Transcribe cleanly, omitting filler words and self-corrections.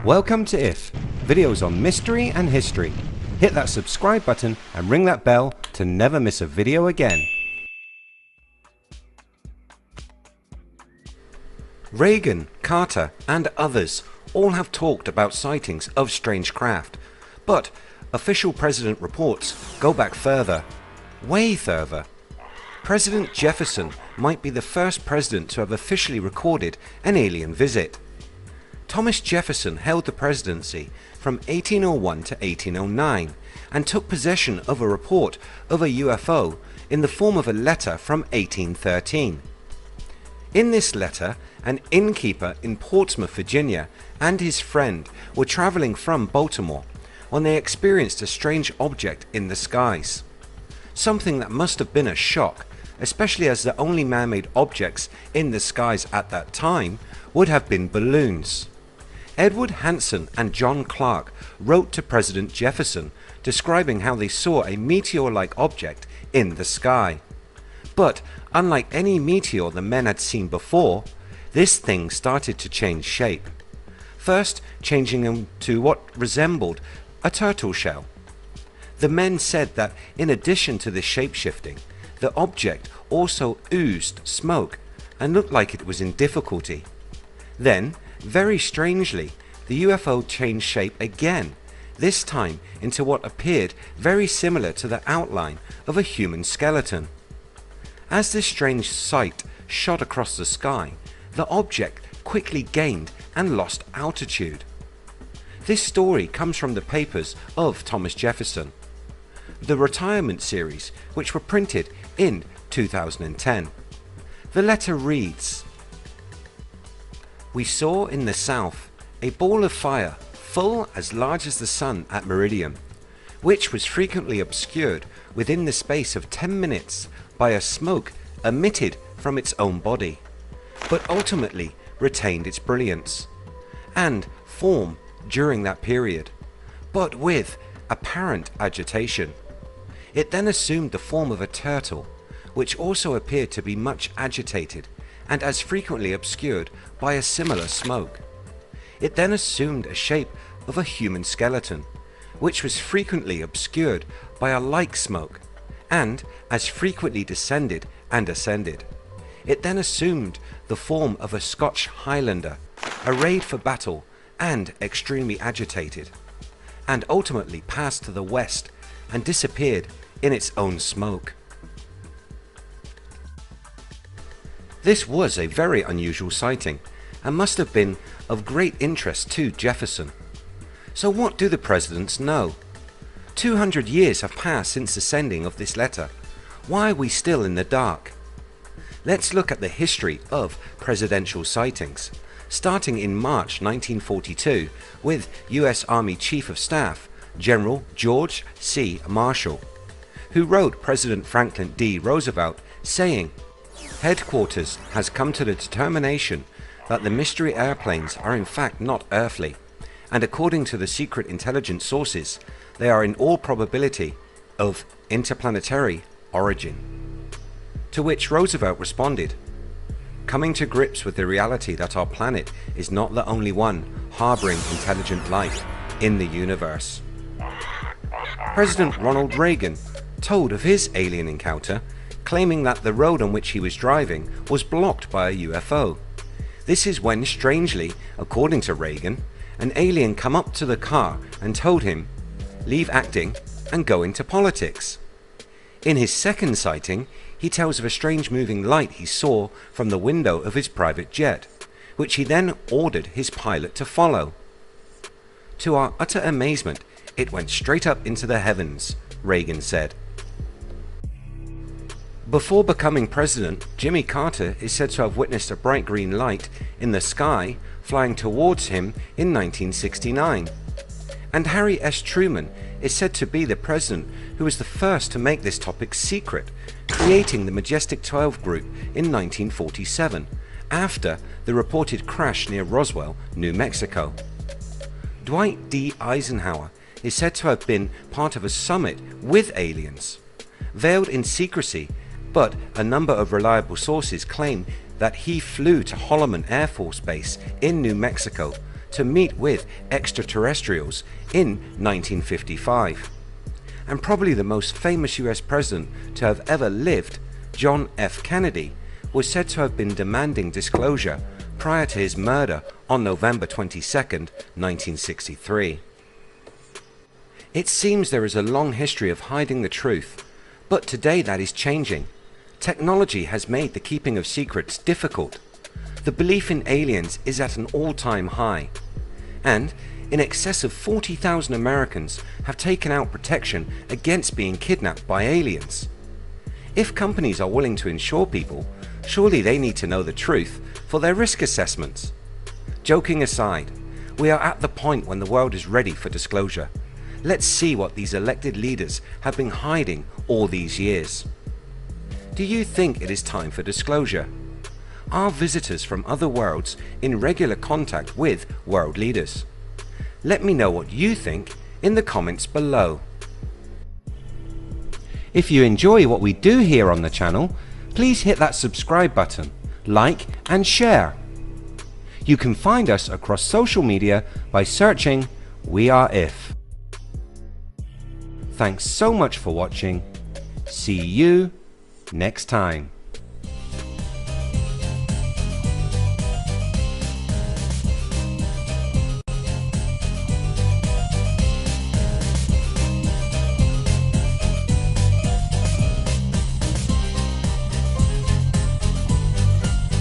Welcome to IF, videos on mystery and history. Hit that subscribe button and ring that bell to never miss a video again. Reagan, Carter and others all have talked about sightings of strange craft, but official president reports go back further, way further. President Jefferson might be the first president to have officially recorded an alien visit. Thomas Jefferson held the presidency from 1801 to 1809 and took possession of a report of a UFO in the form of a letter from 1813. In this letter, an innkeeper in Portsmouth, Virginia, and his friend were traveling from Baltimore when they experienced a strange object in the skies. Something that must have been a shock, especially as the only man-made objects in the skies at that time would have been balloons. Edward Hanson and John Clark wrote to President Jefferson describing how they saw a meteor-like object in the sky. But unlike any meteor the men had seen before, this thing started to change shape. First changing into what resembled a turtle shell. The men said that in addition to this shape-shifting, the object also oozed smoke and looked like it was in difficulty. Then, very strangely, the UFO changed shape again, this time into what appeared very similar to the outline of a human skeleton. As this strange sight shot across the sky, the object quickly gained and lost altitude. This story comes from the papers of Thomas Jefferson, the Retirement series, which were printed in 2010. The letter reads, "We saw in the south a ball of fire full as large as the sun at meridian, which was frequently obscured within the space of 10 minutes by a smoke emitted from its own body, but ultimately retained its brilliance and form during that period, but with apparent agitation. It then assumed the form of a turtle, which also appeared to be much agitated and as frequently obscured by a similar smoke. It then assumed a shape of a human skeleton, which was frequently obscured by a like smoke, and as frequently descended and ascended. It then assumed the form of a Scotch Highlander, arrayed for battle and extremely agitated, and ultimately passed to the west and disappeared in its own smoke." This was a very unusual sighting and must have been of great interest to Jefferson. So what do the presidents know? 200 years have passed since the sending of this letter. Why are we still in the dark? Let's look at the history of presidential sightings, starting in March 1942 with US Army Chief of Staff General George C. Marshall, who wrote President Franklin D. Roosevelt saying, "Headquarters has come to the determination that the mystery airplanes are in fact not earthly, and according to the secret intelligence sources, they are in all probability of interplanetary origin." To which Roosevelt responded, "Coming to grips with the reality that our planet is not the only one harboring intelligent life in the universe." President Ronald Reagan told of his alien encounter, claiming that the road on which he was driving was blocked by a UFO. This is when, strangely, according to Reagan, an alien come up to the car and told him, "Leave acting and go into politics." In his second sighting, he tells of a strange moving light he saw from the window of his private jet, which he then ordered his pilot to follow. "To our utter amazement, it went straight up into the heavens," Reagan said. Before becoming president, Jimmy Carter is said to have witnessed a bright green light in the sky flying towards him in 1969. And Harry S. Truman is said to be the president who was the first to make this topic secret, creating the Majestic 12 group in 1947, after the reported crash near Roswell, New Mexico. Dwight D. Eisenhower is said to have been part of a summit with aliens, veiled in secrecy, but a number of reliable sources claim that he flew to Holloman Air Force Base in New Mexico to meet with extraterrestrials in 1955. And probably the most famous US president to have ever lived, John F. Kennedy, was said to have been demanding disclosure prior to his murder on November 22nd, 1963. It seems there is a long history of hiding the truth, but today that is changing. Technology has made the keeping of secrets difficult. The belief in aliens is at an all-time high, and in excess of 40,000 Americans have taken out protection against being kidnapped by aliens. If companies are willing to insure people, surely they need to know the truth for their risk assessments. Joking aside, we are at the point when the world is ready for disclosure. Let's see what these elected leaders have been hiding all these years. Do you think it is time for disclosure? Are visitors from other worlds in regular contact with world leaders? Let me know what you think in the comments below. If you enjoy what we do here on the channel, please hit that subscribe button, like and share. You can find us across social media by searching We Are If. Thanks so much for watching. See you next time.